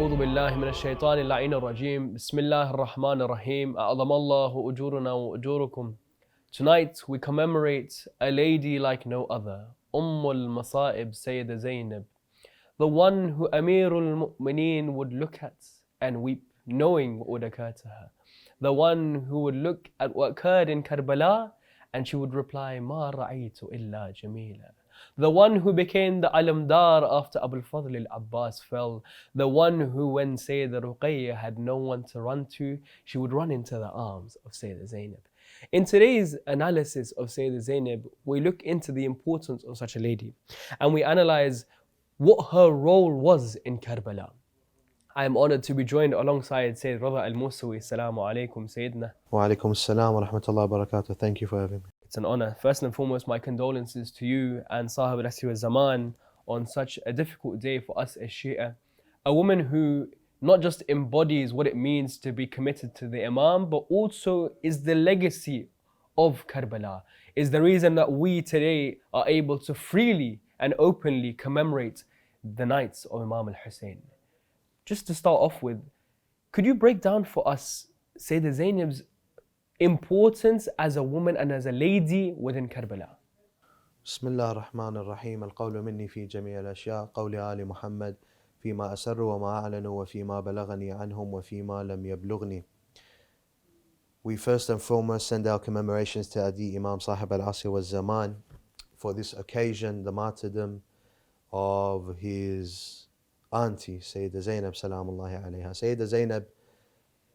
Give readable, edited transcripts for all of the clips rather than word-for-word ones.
أعوذ بالله من الشيطان اللعين الرجيم بسم الله الرحمن الرحيم أعظم الله أجورنا وأجوركم. Tonight we commemorate a lady like no other, al-Masa'ib Sayyidah Zainab, the one who Amirul Mu'mineen would look at and weep, knowing what would occur to her. The one who would look at what occurred in Karbala and she would reply, Ma ra'aytu illa jamila. The one who became the Alamdar after Abu al-Fadl al-Abbas fell. The one who, when Sayyidah Ruqayya had no one to run to, she would run into the arms of Sayyidah Zainab. In today's analysis of Sayyidah Zainab, we look into the importance of such a lady and we analyze what her role was in Karbala. I am honored to be joined alongside Sayyid Redha al-Mousawi. Assalamu alaikum, Sayyidina. Wa alaikum assalam wa rahmatullahi wa barakatuh. Thank you for having me. It's an honor. First and foremost, my condolences to you and Sahib al-Asri al-Zaman on such a difficult day for us as Shia. A woman who not just embodies what it means to be committed to the Imam, but also is the legacy of Karbala, is the reason that we today are able to freely and openly commemorate the nights of Imam al-Hussein. Just to start off with, could you break down for us Sayyidah Zainab's importance as a woman and as a lady within Karbala? Bismillah ar-Rahman ar-Rahim. Al-qawlu minni fi jami' al-ashya' qawli ali Muhammad fima asarru wa ma a'lanu wa fima balaghani anhum wa fima lam yablughni. We first and foremost send our commemorations to Adi Imam Sahib al-Asri wal-Zaman for this occasion, the martyrdom of his auntie, Sayyidah Zainab salamullahi alayha. Sayyidah Zainab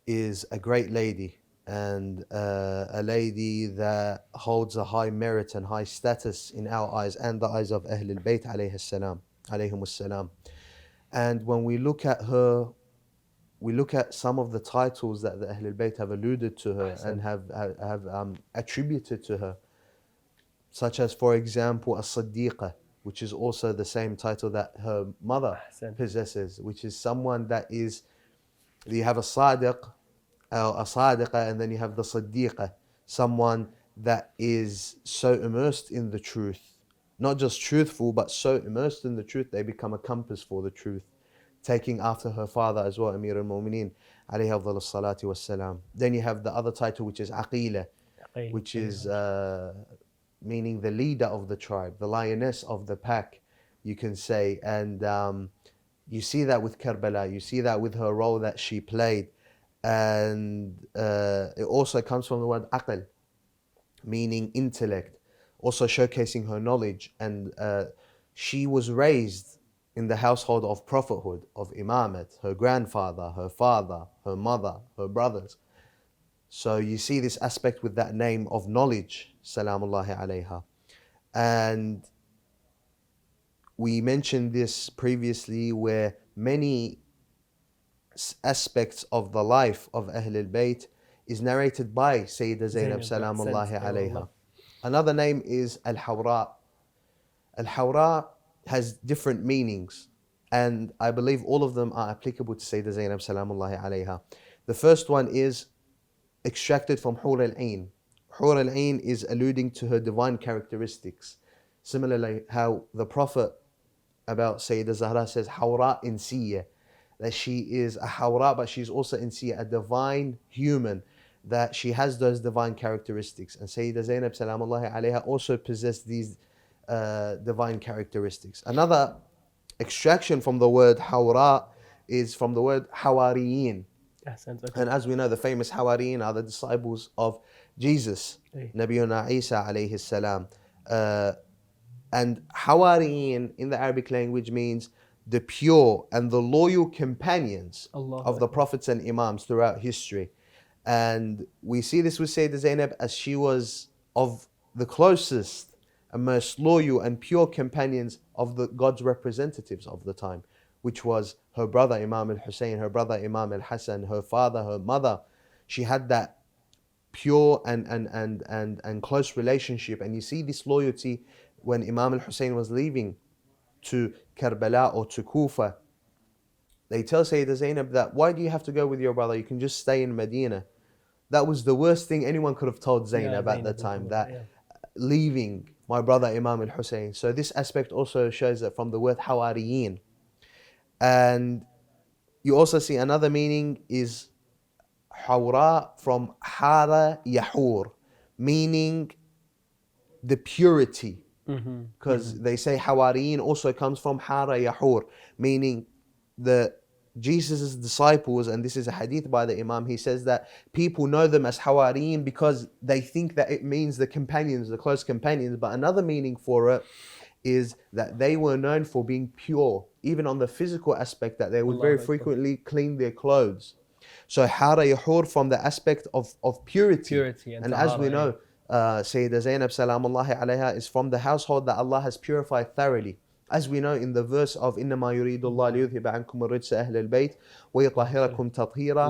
is a great lady and a lady that holds a high merit and high status in our eyes and the eyes of Ahlul Bayt alayhimus salam. And when we look at her, we look at some of the titles that the Ahlul Bayt have alluded to her and have attributed to her, such as, for example, as-Siddiqa, which is also the same title that her mother possesses, which is someone that is, you have a Sadiq, a Sadiqa, and then you have the Siddiqa, someone that is so immersed in the truth, not just truthful, but so immersed in the truth, they become a compass for the truth, taking after her father as well, Amir al-Mu'mineen, alayhi afdalus salati wassalam. Then you have the other title, which is Aqila, which is meaning the leader of the tribe, the lioness of the pack, you can say. And you see that with Karbala, you see that with her role that she played. And it also comes from the word aql, meaning intellect, also showcasing her knowledge. And she was raised in the household of prophethood, of imamat, her grandfather, her father, her mother, her brothers. So you see this aspect with that name of knowledge, salamullahi alayha. And we mentioned this previously, where many aspects of the life of Ahlul Bayt is narrated by Sayyidah Zainab salamullahi alayha. Another name is Al-Hawra. Al-Hawra has different meanings, and I believe all of them are applicable to Sayyidah Zainab salamullahi alayha. The first one is extracted from Hur al-Ain. Hur al-Ain is alluding to her divine characteristics. Similarly, how the Prophet about Sayyidah Zahra says, Hawra insiyya, that she is a Hawra, but she's also insiyya, a divine human, that she has those divine characteristics. And Sayyidah Zainab salamullahi alayha also possessed these divine characteristics. Another extraction from the word Hawra is from the word Hawariyin. And as we know, the famous Hawariyin are the disciples of Jesus, Nabiyuna Isa alayhi salam. And Hawariyin in the Arabic language means the pure and the loyal companions of the prophets and imams throughout history. And we see this with Sayyidah Zainab, as she was of the closest and most loyal and pure companions of the God's representatives of the time, which was her brother Imam Hussein, her brother Imam Hassan, her father, her mother. She had that pure and close relationship. And you see this loyalty when Imam Hussein was leaving to Karbala or to Kufa. They tell Sayyidah Zainab that, why do you have to go with your brother? You can just stay in Medina. That was the worst thing anyone could have told Zainab at the time, that leaving my brother Imam al-Hussein. So this aspect also shows that from the word Hawariyin. And You also see another meaning is Hawra from Hara Yahur, meaning the purity. Because they say Hawariyin also comes from Hara Yahur, meaning the Jesus' disciples, and this is a hadith by the Imam, he says that people know them as Hawariyin because they think that it means the companions, the close companions. But another meaning for it is that they were known for being pure, even on the physical aspect, that they would very frequently clean their clothes. So Hara Yahur from the aspect of purity. And as we know, Sayyidah Zainab salamullahi alayha is from the household that Allah has purified thoroughly. As we know in the verse of إنما يريد الله ليذهب عنكم الرجس أهل البيت ويطهركم تطهيرا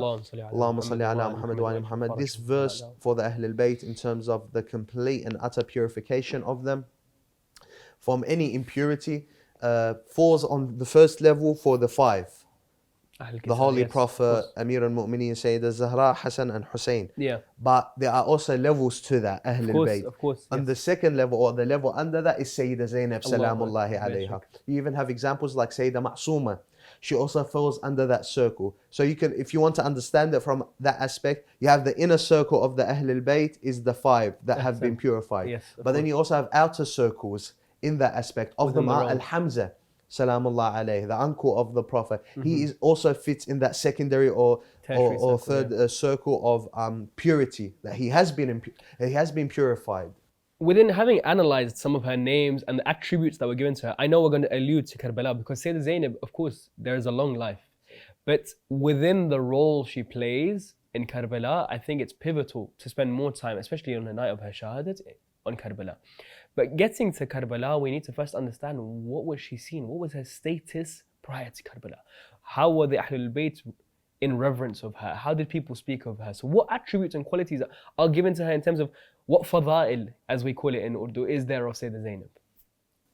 اللهم صل على محمد وعلى محمد. This verse for the Ahl al-Bayt in terms of the complete and utter purification of them from any impurity falls on the first level for the five. The Holy Prophet, Amir al-Mu'mineen, Sayyidah Zahra, Hassan and Hussein. Yeah. But there are also levels to that, Ahl al-Bayt. Of course. And the second level or the level under that is Sayyidah Zainab, salamullahi alayha. You even have examples like Sayyidah Ma'suma. She also falls under that circle. So you can, if you want to understand it from that aspect, you have the inner circle of the Ahl al-Bayt is the five that have been purified. Yes, but then you also have outer circles in that aspect. Of them are Al-Hamza, salamullah alayhi, the uncle of the Prophet. He is also fits in that secondary or third circle of purity, that he has been purified. Within having analyzed some of her names and the attributes that were given to her, I know we're going to allude to Karbala because Sayyidah Zainab, of course, there is a long life. But within the role she plays in Karbala, I think it's pivotal to spend more time, especially on the night of her shahadat, on Karbala. But getting to Karbala, we need to first understand, what was she seen? What was her status prior to Karbala? How were the Ahlul Bayt in reverence of her? How did people speak of her? So what attributes and qualities are given to her in terms of what fada'il, as we call it in Urdu, is there of Sayyidah Zainab?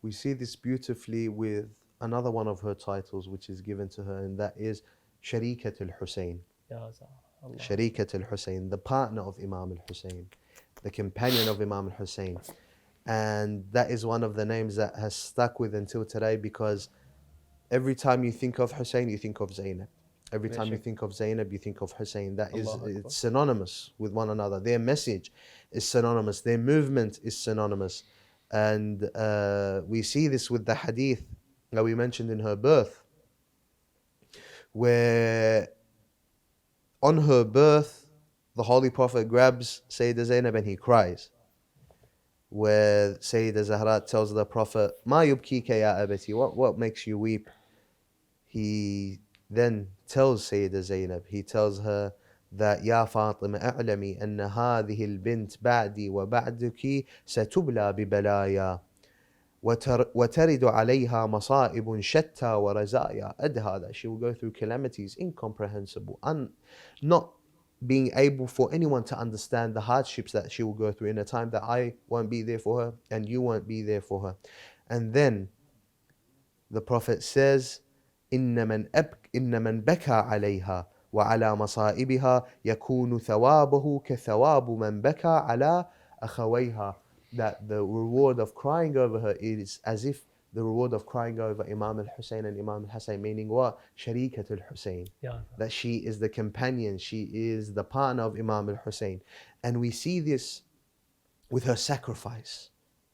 We see this beautifully with another one of her titles which is given to her, and that is Sharikat al-Hussein. Sharikat al-Hussein, the partner of Imam al-Hussein, the companion of Imam al-Hussein. And that is one of the names that has stuck with until today, because every time you think of Hussein, you think of Zainab. Every time you think of Zainab, you think of Hussein. That is, it's synonymous with one another. Their message is synonymous. Their movement is synonymous. And we see this with the hadith that we mentioned in her birth, where on her birth, the Holy Prophet grabs Sayyidah Zainab and he cries. Where Sayyidah Zahra tells the Prophet, Ma yubkika ya abati, what makes you weep? He then tells Sayyidah Zainab, he tells her that Ya Fatima a'lami anna hadhihi al-bint ba'di wa ba'duki satubla bi balaya وترد عليها مصائب شتى ورزايا. Add that she will go through calamities incomprehensible, not being able for anyone to understand the hardships that she will go through in a time that I won't be there for her and you won't be there for her. And then the Prophet says, إن من بكى عليها وعلى مصائبها يكون ثوابه كثواب من بكى على أخويها. That the reward of crying over her is as if the reward of crying over Imam al-Hussein and Imam al-Hassan, meaning what? Sharikat al-Hussein. That she is the companion, she is the partner of Imam al-Hussein. And we see this with her sacrifice.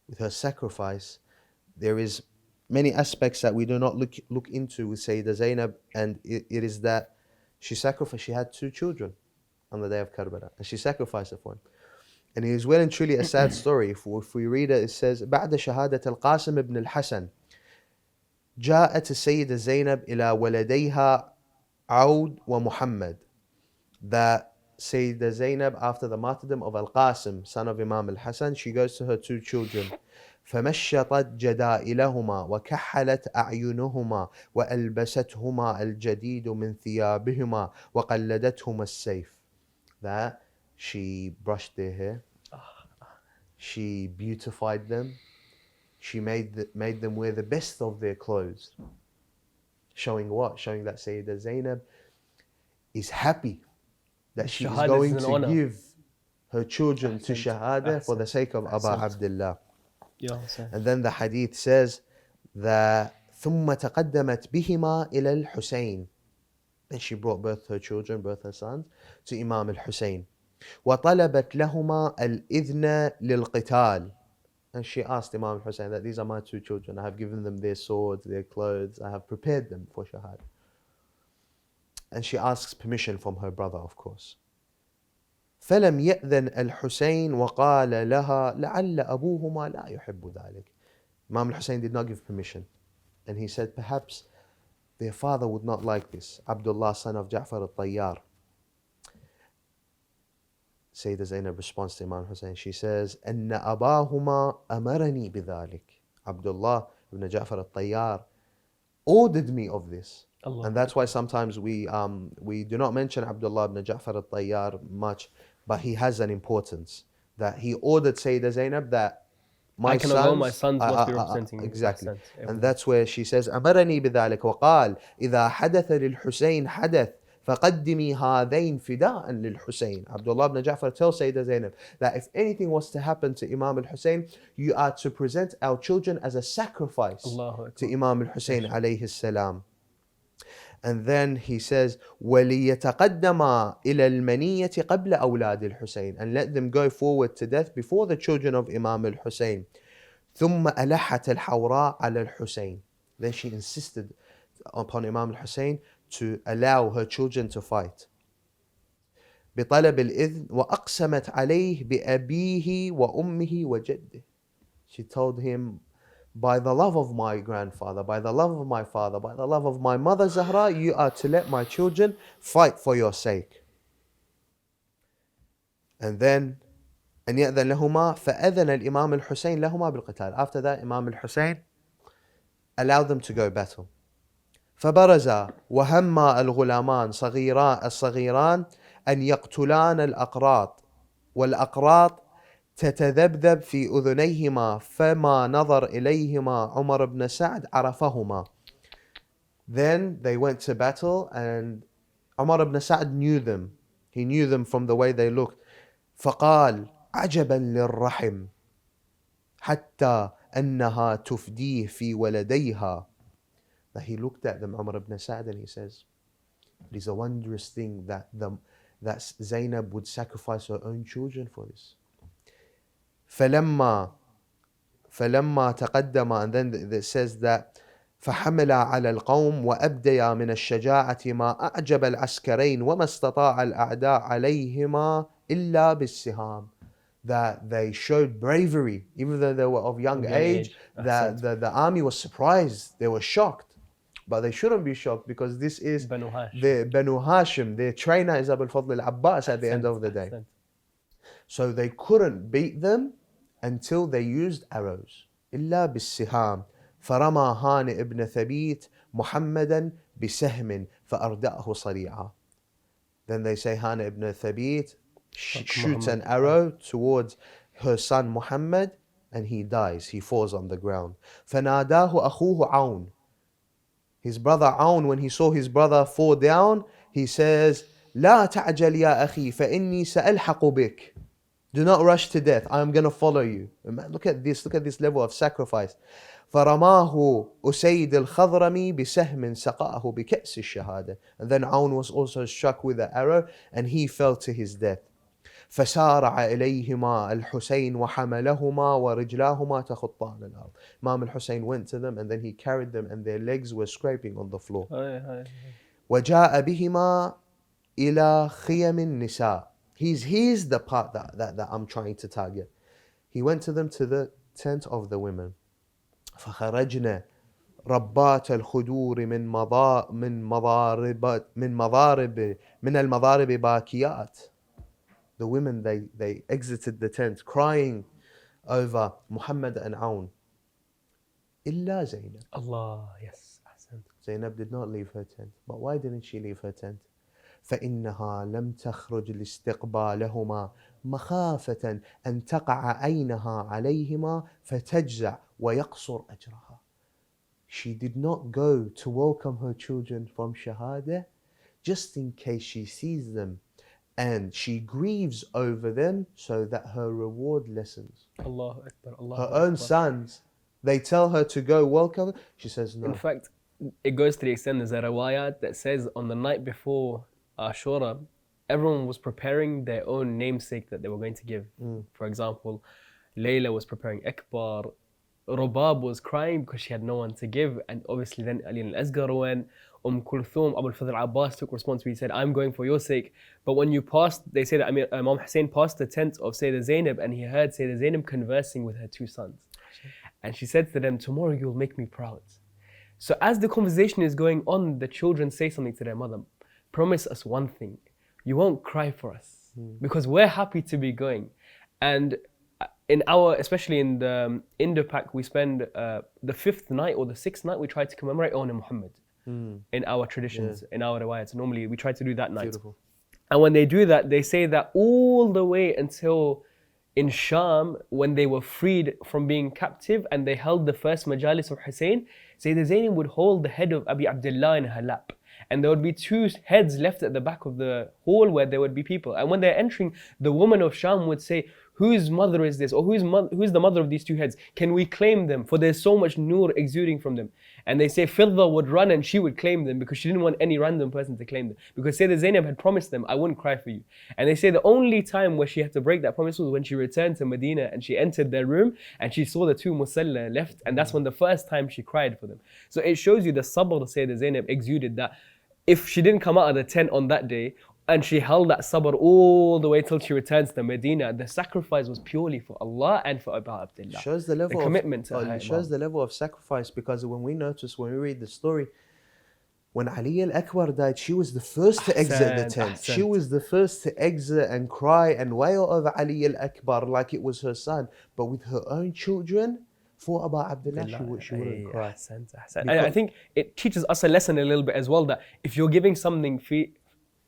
With her sacrifice, there is many aspects that we do not look into with Sayyidah Zainab, and it is that she sacrificed. She had 2 children on the day of Karbala, and she sacrificed it for him. And it is well and truly a sad story. If we read it, it says, بعد شهادة القاسم بن الحسن جاءت السيدة زينب إلى ولديها عود ومحمد. That Sayyidah Zainab, after the martyrdom of Al-Qasim, son of Imam al-Hassan, she goes to her 2 children. فمشطت جدائلهما وكحلت أعينهما وألبستهما الجديد من ثيابهما وقلدتهما السيف. That she brushed their hair, she beautified them, she made them wear the best of their clothes. Showing what? Showing that Sayyidah Zainab is happy that she is going to give her children to Shahada for the sake of Aba Abdullah. And then the hadith says that ثم تقدمت بهما إلى الحسين. Then she brought both her children, both her sons, to Imam al-Hussein. وطلبت لهما الإذن للقتال. And she asked Imam Hussein that these are my two children. I have given them their swords, their clothes. I have prepared them for Shahad. And she asks permission from her brother, of course. فلم يأذن الحسين وقال لها لعل أبوهما لا يحب ذلك. Imam al-Hussein did not give permission. And he said, perhaps their father would not like this. Abdullah, son of Ja'far al-Tayyar. Sayyidah Zainab responds to Imam Hussein. She says, أن أباهما أمرني بذلك. Abdullah ibn Ja'far al-Tayyar ordered me of this. Allah. And that's why sometimes we do not mention Abdullah ibn Ja'far al-Tayyar much, but he has an importance. That he ordered Sayyidah Zainab that my sons must be representing exactly. And that's where she says, أمرني بذلك وقال إذا حدث للحسين حدث فقدمي هذين فداء للحسين. Abdullah ibn Ja'far tells Sayyidah Zainab that if anything was to happen to Imam al-Hussein, you are to present our children as a sacrifice to Imam al-Hussein alayhi salam. And then he says, وَلِيَتَقَدَّمَا إِلَى الْمَنِيَّةِ قَبْلَ أَوْلَادِ الْحُسَيْنِ. And let them go forward to death before the children of Imam al-Hussein. ثُمَّ أَلَحَّتِ الْحَوْرَاءَ عَلَى الْحُسَيْنِ. Then she insisted upon Imam al-Hussein to allow her children to fight. بطلب الإذن وأقسمت عليه بأبيه وأمه وجده. She told him, by the love of my grandfather, by the love of my father, by the love of my mother Zahra, you are to let my children fight for your sake. And then أن يأذن لهما فأذن الإمام الحسين لهما بالقتال. After that, Imam al-Hussein allowed them to go battle. فبرزا وهما الغلامان الصغيران أن يقتلان الأقراط والأقراط تتذبذب في أذنيهما فما نظر إليهما عمر بن سعد عرفهما. Then they went to battle and Umar ibn Sa'd knew them. He knew them from the way they looked. فقال عجبا للرحم حتى أنها تفديه في ولديها. That he looked at them, Umar ibn Sa'd, and he says, it is a wondrous thing that Zainab would sacrifice her own children for this. فلما تقدم, and then it says that فحمل على القوم وأبديا من الشجاعة ما أعجب العسكرين وما استطاع الأعداء عليهما إلا بالسهام. That they showed bravery, even though they were of young age, that the army was surprised, they were shocked. But they shouldn't be shocked because this is the Banu Hashim, their trainer is Abu al-Fadl al-Abbas at the end of the day. So they couldn't beat them until they used arrows. إلا بالسهام فرمى هانئ ابن ثبيت محمدا بسهم فأردأه صريعا. Then they say Hana ibn Thabit shoots an arrow towards her son Muhammad and he dies, he falls on the ground. فناداه أخوه عون. His brother Aun, when he saw his brother fall down, he says, لا تعجل يا أخي فإني سألحق بك. Do not rush to death, I am going to follow you. Look at this level of sacrifice. فرماه أسيد الخضرمي بسهم سقاه بكأس الشهادة. And then Aun was also struck with an arrow and he fell to his death. فسارع إليهما الحسين وحملهما ورجلاهما تخطان الأرض. Imam al-Hussein went to them and then he carried them and their legs were scraping on the floor. وجاء بهما إلى خيم النساء. Here's the part that I'm trying to target. He went to them to the tent of the women. فخرجنا ربات الخدور من المضارب باكيات. The women, they exited the tent crying over Muhammad and Aun. إلا زينب. Allah, yes. Zainab did not leave her tent. But why didn't she leave her tent? فإنها لم تخرج لاستقبالهما مخافة أن تقع عينها عليهما فتجزع ويقصر أجرها. She did not go to welcome her children from Shahada just in case she sees them and she grieves over them so that her reward lessens. Allahu Akbar, Allahu Her own sons, they tell her to go welcome. She says no. In fact, it goes to the extent, there's a riwayat that says on the night before Ashura, everyone was preparing their own namesake that they were going to give. For example, Layla was preparing Akbar, Rubab was crying because she had no one to give, and obviously then Ali al-Asghar went, Kulthum, Abu al-Fadl Abbas took responsibility, he said, I'm going for your sake. But when you passed, they say that Imam Hussein passed the tent of Sayyidah Zainab and he heard Sayyidah Zainab conversing with her two sons. And she said to them, tomorrow you'll make me proud. So as the conversation is going on, the children say something to their mother, promise us one thing, you won't cry for us because we're happy to be going. And in our, especially in the Indo-Pak, we spend the fifth night or the sixth night, we try to commemorate on Muhammad in our traditions, in our riwayats. Normally we try to do that night. Beautiful. And when they do that, they say that all the way until in Sham, when they were freed from being captive and they held the first majalis of Hussein, Sayyidah Zainab would hold the head of Abi Abdullah in her lap. And there would be two heads left at the back of the hall where there would be people. And when they're entering, the woman of Sham would say, whose mother is this? Or who's the mother of these two heads? Can we claim them? For there's so much nur exuding from them. And they say Fidda would run and she would claim them because she didn't want any random person to claim them. Because Sayyidah Zainab had promised them, I wouldn't cry for you. And they say the only time where she had to break that promise was when she returned to Medina and she entered their room and she saw the two Musalla left. And that's when the first time she cried for them. So it shows you the sabr Sayyidah Zainab exuded, that if she didn't come out of the tent on that day, and she held that sabr all the way till she returns to Medina, the sacrifice was purely for Allah and for Abu Abdullah. Shows the level commitment to her. It shows the level of sacrifice, because when we read the story, when Ali al-Akbar died, she was the first to exit the tent. She was the first to exit and cry and wail over Ali al-Akbar like it was her son. But with her own children, for Abu Abdullah, she wouldn't cry. And I think it teaches us a lesson a little bit as well, that if you're giving something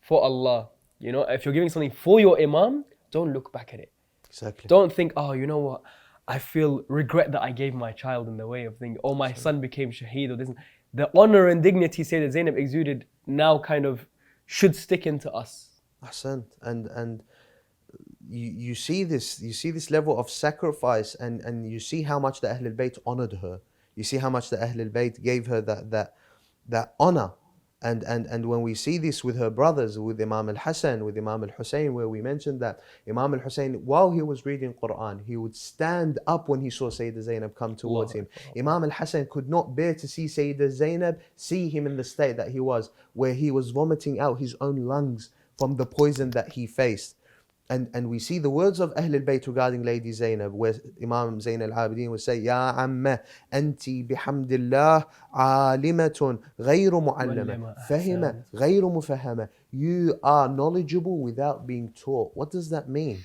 for Allah, if you're giving something for your Imam, don't look back at it. Exactly. Don't think, oh, you know what, I feel regret that I gave my child in the way of thinking, oh, my son became shaheed or this. The honor and dignity, say, that Zainab exuded now kind of should stick into us. Ahsant. And you see this level of sacrifice, and you see how much the Ahlul Bayt honored her. You see how much the Ahlul Bayt gave her that honor. And when we see this with her brothers, with Imam al-Hassan, with Imam al-Hussein, where we mentioned that Imam al-Hussein, while he was reading Quran, he would stand up when he saw Sayyidah Zainab come towards him. Imam al-Hassan could not bear to see Sayyidah Zainab, see him in the state that he was, where he was vomiting out his own lungs from the poison that he faced. And we see the words of Ahlul Bayt regarding Lady Zainab, where Imam Zain al-Abidin would say, Ya amma anti bihamdillah alimatun ghayru mu'allama, fahima ghayru mufahama. You are knowledgeable without being taught. What does that mean?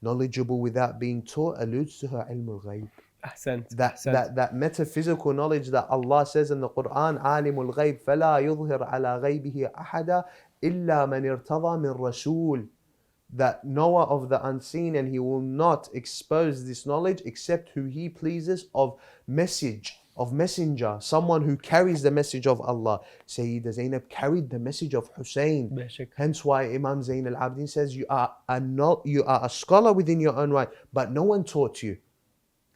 Knowledgeable without being taught alludes to her ilm al-ghayb. That metaphysical knowledge that Allah says in the Quran, alimul ghayb fala yudhhir ala ghaybihi ahada illa man irtada min rasul. That knower of the unseen, and he will not expose this knowledge except who he pleases of messenger, someone who carries the message of Allah. Sayyidah Zainab carried the message of Hussein. Hence why Imam Zain al-Abidin says, you are a scholar within your own right, but no one taught you.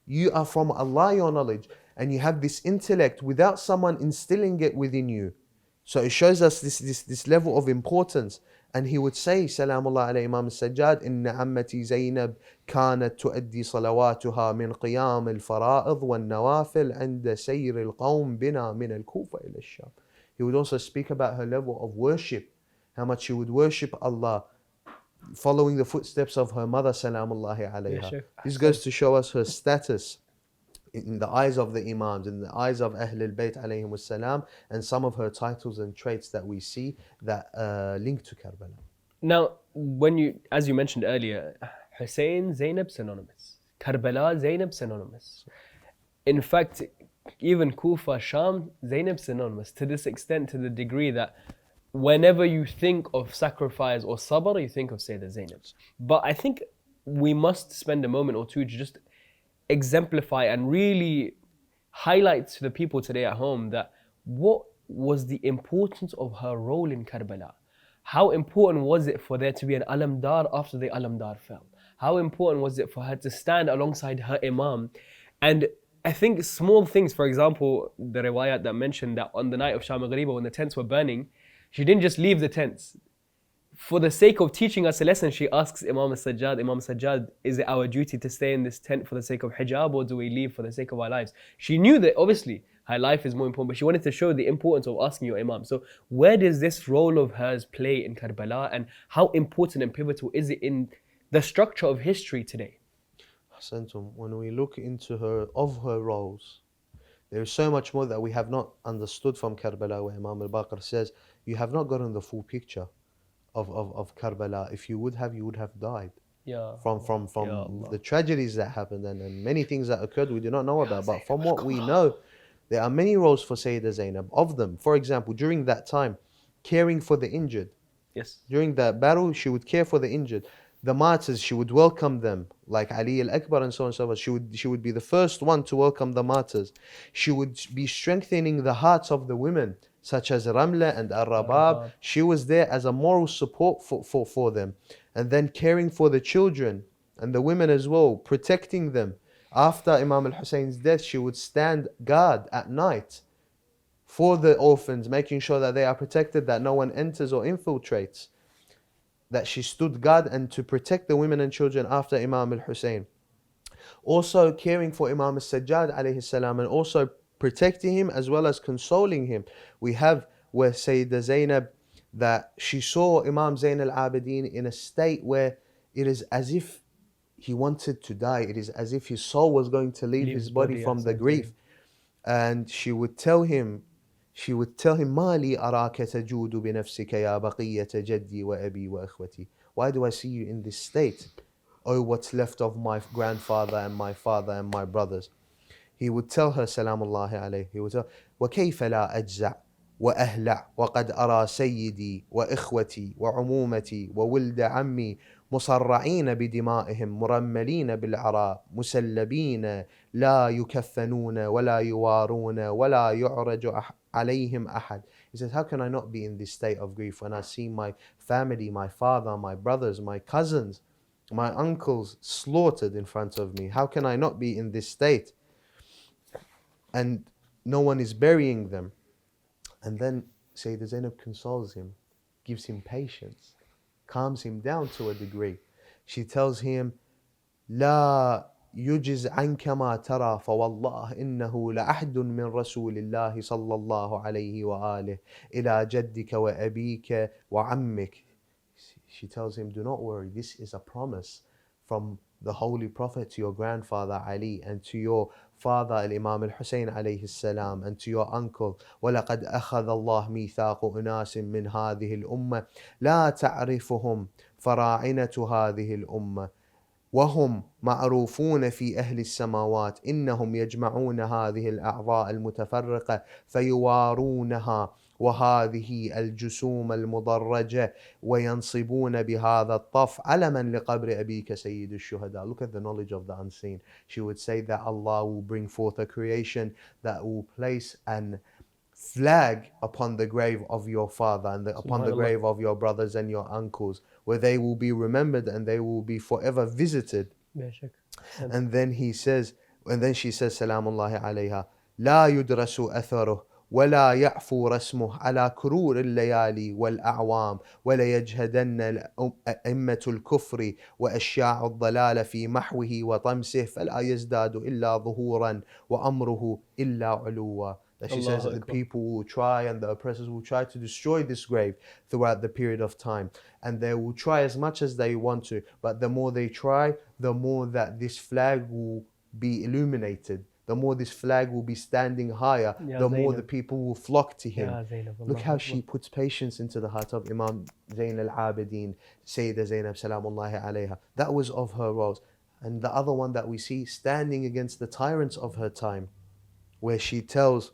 You are from Allah, your knowledge, and you have this intellect without someone instilling it within you. So it shows us this level of importance. And he would say, Salamullah alayhi Imam al-Sajjad, Inna ammati Zainab kanat tuaddi salawatuha min qiyam al-fara'id wal-nawafil inda sayr al-qawm bina min al-Kufa ila al-Sham. He would also speak about her level of worship, how much she would worship Allah, following the footsteps of her mother, Salamullahi alayha. This goes to show us her status in the eyes of the Imams, in the eyes of Ahlul Bayt alayhim wassalam, and some of her titles and traits that we see that link to Karbala. Now, as you mentioned earlier, Hussein, Zainab, synonymous. Karbala, Zainab, synonymous. In fact, even Kufa, Sham, Zainab, synonymous, to this extent, to the degree that whenever you think of sacrifice or sabr, you think of Sayyidah Zainab. But I think we must spend a moment or two to just exemplify and really highlight to the people today at home that what was the importance of her role in Karbala. How important was it for there to be an alamdar after the alamdar fell? How important was it for her to stand alongside her imam? And I think small things, for example, the riwayat that mentioned that on the night of Sham al-Ghariba when the tents were burning, she didn't just leave the tents. For the sake of teaching us a lesson, she asks Imam Sajjad, is it our duty to stay in this tent for the sake of hijab, or do we leave for the sake of our lives? She knew that obviously her life is more important, but she wanted to show the importance of asking your Imam. So where does this role of hers play in Karbala, and how important and pivotal is it in the structure of history today? Ahsantum, when we look into her roles, there is so much more that we have not understood from Karbala, where Imam al-Baqir says, you have not gotten the full picture of Karbala. If you would have died. Yeah. From Ya Allah. the tragedies that happened and many things that occurred we do not know about. But from what we know, there are many roles for Sayyidah Zainab. Of them, for example, during that time, caring for the injured. Yes. During the battle, she would care for the injured. The martyrs, she would welcome them, like Ali al-Akbar and so on and so forth. She would be the first one to welcome the martyrs. She would be strengthening the hearts of the women, such as Ramla and Ar-Rabab. She was there as a moral support for them. And then caring for the children and the women as well, protecting them. After Imam al-Hussein's death, she would stand guard at night for the orphans, making sure that they are protected, that no one enters or infiltrates. That she stood guard and to protect the women and children after Imam al-Hussein. Also caring for Imam al-Sajjad alayhi salam, and also protecting him as well as consoling him. We have where Sayyidah Zainab, that she saw Imam Zain al-Abidin in a state where it is as if he wanted to die. It is as if his soul was going to leave his body from the grief. And she would tell him, Mali araka tajudu bi nafsika ya baqiyata jaddi wa abi wa ikhwati. Why do I see you in this state? Oh, what's left of my grandfather and my father and my brothers. He would tell her, salamullahi alayhi, he would tell, وَكَيْفَ لَا أَجْزَعْ وأهلع وقد أرى سيدي وإخوتي وعمومتي وولد عمي مصرعين بدمائهم مرملين بالعراء مسلبين لا يكفنون ولا يوارون ولا يعرج عليهم أحد. He says, how can I not be in this state of grief when I see my family, my father, my brothers, my cousins, my uncles slaughtered in front of me? How can I not be in this state? And no one is burying them. And then Sayyidah Zainab consoles him, gives him patience, calms him down to a degree. She tells him, لا يجز عنك ما ترى فوالله إنه لعهد من رسول الله صلى الله عليه وآله إلى جدك وأبيك وعمك. She tells him, do not worry, this is a promise from the Holy Prophet to your grandfather Ali and to your father Imam Hussein alayhi salam and to your uncle. وَلَقَدْ أَخَذَ اللَّهُ مِيثَاقُ أُنَاسٍ مِّنْ هَذِهِ الْأُمَّةِ لَا تَعْرِفُهُمْ فَرَاعِنَةُ هَذِهِ الْأُمَّةِ وهم معروفون في أهل السماوات إنهم يجمعون هذه الأعضاء المتفرقة فيوارونها وهذه الجسوم المضرجة وينصبون بهذا الطف علما لقبر أبيك سيد الشهداء. Look at the knowledge of the unseen. She would say that Allah will bring forth a creation that will place an flag upon the grave of your father and upon the grave of your brothers and your uncles, where they will be remembered and they will be forever visited. And then she says, Salamullahi alayha, لا يدرس أثره ولا يعفو رسمه على كرور الليالي والأعوام ولا يجهدن أئمة الكفر وأشياع الضلال في محوه وطمسه فلا يزداد إلا ظهورا وأمره إلا علوا. That she says that the people will try and the oppressors will try to destroy this grave throughout the period of time. And they will try as much as they want to. But the more they try, the more that this flag will be illuminated. The more this flag will be standing higher, the more the people will flock to him. Look how she puts patience into the heart of Imam Zain al-Abidin, Sayyidah Zainab salamullahi alayha. That was of her roles. And the other one that we see, standing against the tyrants of her time, where she tells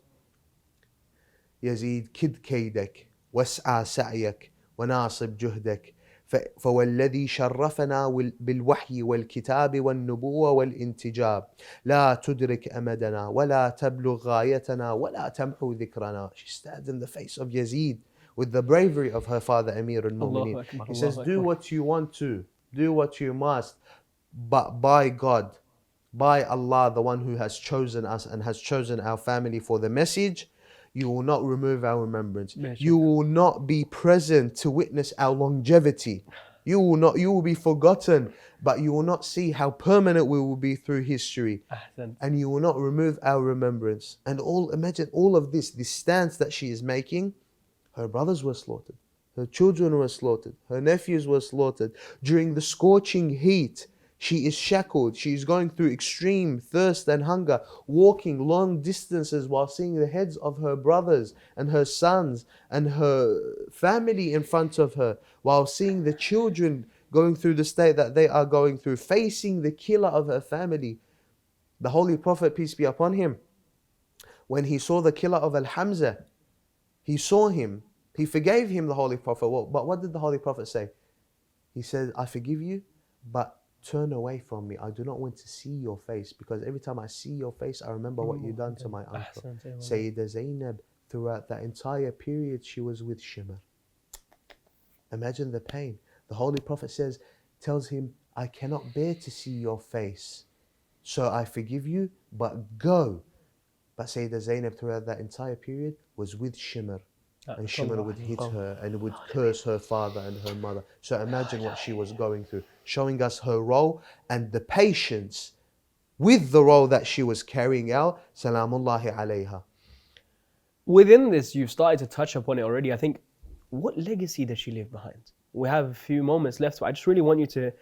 يزيد كد كيدك واسعى سعيك وناصب جهدك فوالذي شرفنا بالوحي والكتاب والنبوة والانتجاب لا تدرك أمدنا ولا تبلغ غايتنا ولا تمحو ذكرنا. She stands in the face of Yazid with the bravery of her father Amir al-Mu'mineen. He says, do what you want to, do what you must, but by God, by Allah, the one who has chosen us and has chosen our family for the message, you will not remove our remembrance. You will not be present to witness our longevity. You will be forgotten, but you will not see how permanent we will be through history. And you will not remove our remembrance. And imagine all of this stance that she is making. Her brothers were slaughtered. Her children were slaughtered. Her nephews were slaughtered. During the scorching heat, she is shackled. She is going through extreme thirst and hunger, walking long distances while seeing the heads of her brothers and her sons and her family in front of her, while seeing the children going through the state that they are going through, facing the killer of her family. The Holy Prophet, peace be upon him, when he saw the killer of Al-Hamza, he saw him, he forgave him, the Holy Prophet. But what did the Holy Prophet say? He said, I forgive you, but turn away from me. I do not want to see your face, because every time I see your face, I remember what you done to my uncle. Sayyidah Zainab, throughout that entire period, she was with Shimr. Imagine the pain. The Holy Prophet tells him, I cannot bear to see your face, so I forgive you, but go. But Sayyidah Zainab, throughout that entire period, was with Shimr. And Shimr would hit her and would curse her father and her mother. So imagine what she was going through, showing us her role and the patience with the role that she was carrying out. Salamullahi alayha. Within this, you've started to touch upon it already. I think, what legacy does she leave behind? We have a few moments left, but I just really want you to,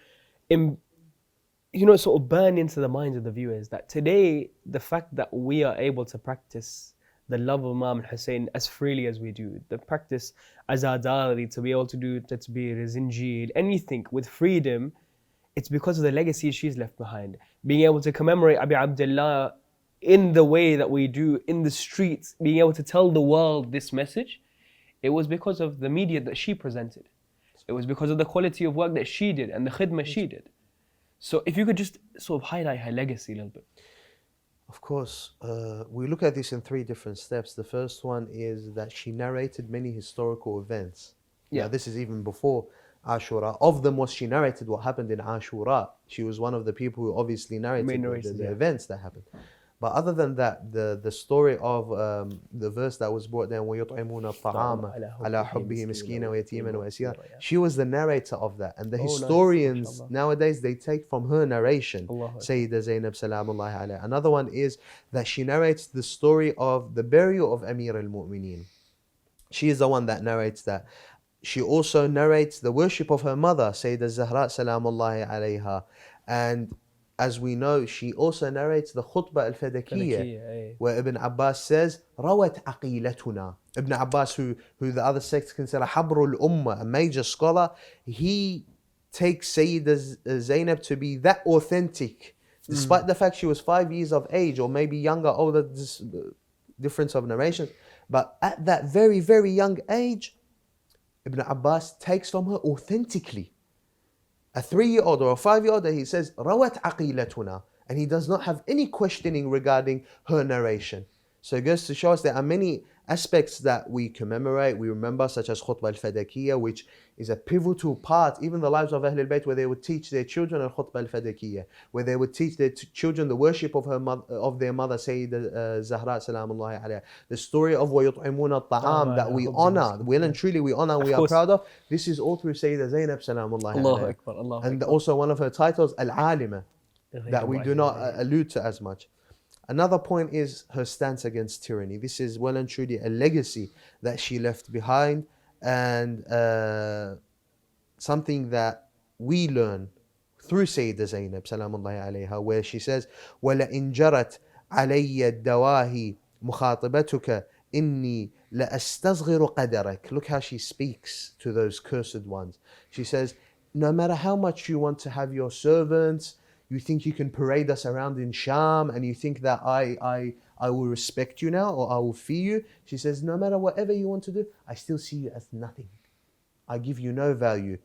sort of burn into the minds of the viewers that today, the fact that we are able to practice the love of Imam Hussein as freely as we do, the practice azadari, to be able to do tatbir, zinjil, anything with freedom, it's because of the legacy she's left behind. Being able to commemorate Abi Abdullah in the way that we do, in the streets, being able to tell the world this message, it was because of the media that she presented. It was because of the quality of work that she did and the khidmah she did. So if you could just sort of highlight her legacy a little bit. Of course, we look at this in 3 different steps. The first one is that she narrated many historical events. Yeah. Now, this is even before Ashura. Of them was she narrated what happened in Ashura. She was one of the people who obviously narrated the events that happened. But other than that, the story of the verse that was brought down, وَيُطْعِمُونَ الطَّعَامَ عَلَى حُبِّهِ مِسْكِينًا وَيَتِيمًا وَأَسِيرًا. She was the narrator of that. And the historians nowadays, they take from her narration, Sayyidah Zainab Salamullahi alayha. Another one is that she narrates the story of the burial of Amir al-Mu'mineen. She is the one that narrates that. She also narrates the worship of her mother, Sayyidah Zahra Salamullahi alayha. And as we know, she also narrates the khutbah al-Fadakiyya, where Ibn Abbas says, Rawat aqilatuna. Ibn Abbas, who the other sects consider Habrul Ummah, a major scholar, he takes Sayyidah Zainab to be that authentic, despite the fact she was 5 years of age, or maybe younger, older, difference of narrations. But at that very, very young age, Ibn Abbas takes from her authentically. A 3-year-old or a 5-year-old, and he says, Rawat aqilatuna. And he does not have any questioning regarding her narration. So it goes to show us there are many aspects that we commemorate, we remember, such as Khutbah al-Fadakiyya, which is a pivotal part, even the lives of Ahlul Bayt, where they would teach their children al-Khutbah al-Fadakiyya, where they would teach their children the worship of their mother, Sayyidah Zahra Salamullahi alayha. The story of وَيُطْعِمُونَ الطَّعَامَ that we honor, well and truly we honor, we are proud of. This is all through Sayyidah Zainab Salamullahi alayha. And also one of her titles, Al-Alima, that we do not allude to as much. Another point is her stance against tyranny. This is well and truly a legacy that she left behind, and something that we learn through Sayyidah Zainab Salamullahi alayha, where she says, وَلَئِنْ جَرَتْ عَلَيَّ الدَّوَاهِ مُخَاطِبَتُكَ إِنِّي لَأَسْتَصْغِرُ قَدَرَكَ. Look how she speaks to those cursed ones. She says, no matter how much you want to have your servants, you think you can parade us around in Sham, and you think that I will respect you now, or I will fear you. She says, no matter whatever you want to do, I still see you as nothing. I give you no value.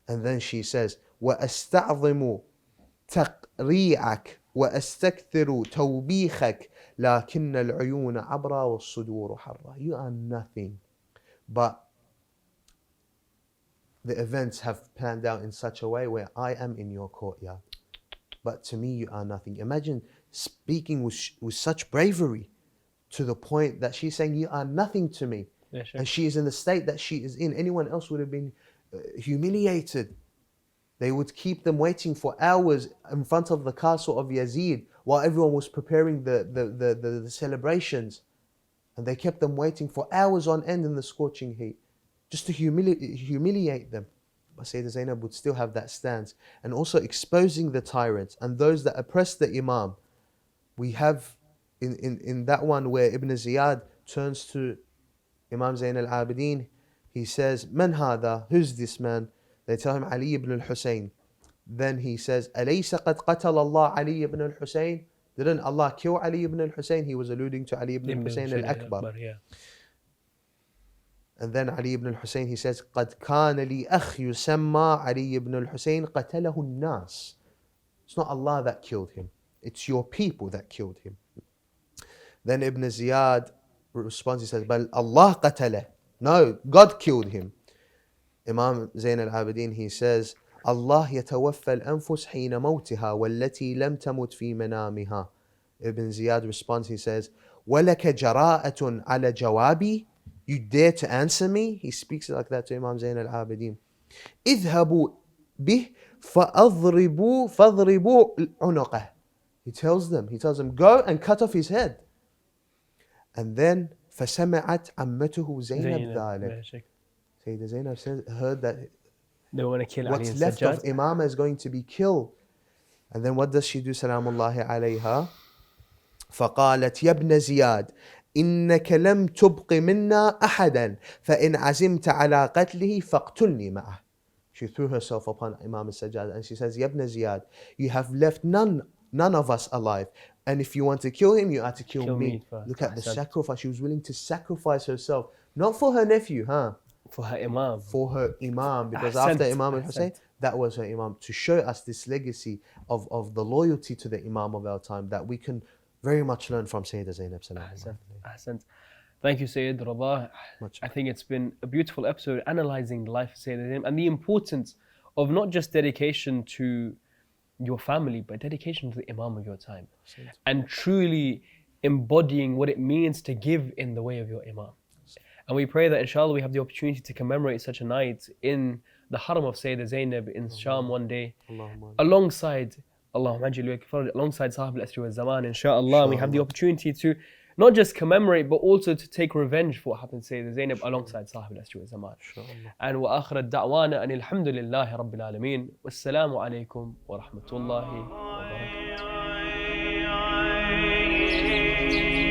And then she says, وَأَسْتَعْظِمُ تَقْرِيعَكَ وَأَسْتَكْثِرُ تَوْبِيخَكَ لَكِنَّ الْعُيُونَ عَبْرَى وَالصُّدُورُ حَرَّى. You are nothing. But the events have planned out in such a way where I am in your courtyard. but to me you are nothing. Imagine speaking with such bravery to the point that she's saying you are nothing to me. And she is in the state that she is in. Anyone else would have been humiliated. They would keep them waiting for hours in front of the castle of Yazid while everyone was preparing the celebrations. And they kept them waiting for hours on end in the scorching heat, just to humiliate them. But Sayyidah Zainab would still have that stance, and also exposing the tyrants and those that oppress the Imam. We have in that one where Ibn Ziyad turns to Imam Zain al-Abidin, he says, Man hada? Who's this man? They tell him Ali ibn al-Hussein. Then he says, Alaysa qad qatala Allah Ali ibn al-Hussein? Didn't Allah kill Ali ibn al-Hussein? He was alluding to Ali ibn al-Hussein al-Akbar. And then Ali ibn al-Hussein, he says, قَدْ كَانَ لِي أَخْ يُسَمَّى عَلِيِّ ibn al-Hussein قَتَلَهُ النَّاسِ. It's not Allah that killed him. It's your people that killed him. Then Ibn Ziyad responds, he says, بَلْ Allah قَتَلَهُ. No, God killed him. Imam Zain al-Abidin, he says, Allah يتوفى الأنفس حين موتها والتي لم تمت في منامها. Ibn Ziyad responds, he says, وَلَكَ جَرَاءَةٌ عَلَى جَوَابِي. You dare to answer me? He speaks like that to Imam Zain al-Abidin. اذهبوا به فاضربوا عنقه. He tells them, go and cut off his head. And then فسمعت عمته زينب ذلك. Sayyidah Zainab heard that they want to kill what's left of Imam is going to be killed. And then what does she do? Salamullahi alayha. فقالت يا ابن زياد إنك لم تبق منا أحدا فإن عزمت على قتله فاقتلني معه. She threw herself upon Imam al-Sajjad and she says, Ya ibn Ziyad, you have left none of us alive. And if you want to kill him, you have to kill me. Look at the sacrifice. She was willing to sacrifice herself. Not for her nephew, for her Imam. For her Imam. Because after Imam al-Hussein, that was her Imam. To show us this legacy of the loyalty to the Imam of our time that we can very much learn from Sayyidah Zainab. Ahsant. Thank you, Sayyid Redha. I think it's been a beautiful episode analyzing the life of Sayyidah Zainab and the importance of not just dedication to your family, but dedication to the Imam of your time. And truly embodying what it means to give in the way of your Imam. And we pray that inshallah we have the opportunity to commemorate such a night in the Haram of Sayyidah Zainab in Sham one day, alongside alongside Sahib al-Asri wa Zaman, inshallah. We have the opportunity to not just commemorate, but also to take revenge for what happened to Sayyidah Zainab alongside Sahib al-Asri wa Zaman. And wa akhir ad-da'wana an alhamdulillahi rabbil alameen. Wassalamu alaykum wa rahmatullahi wa barakatuh.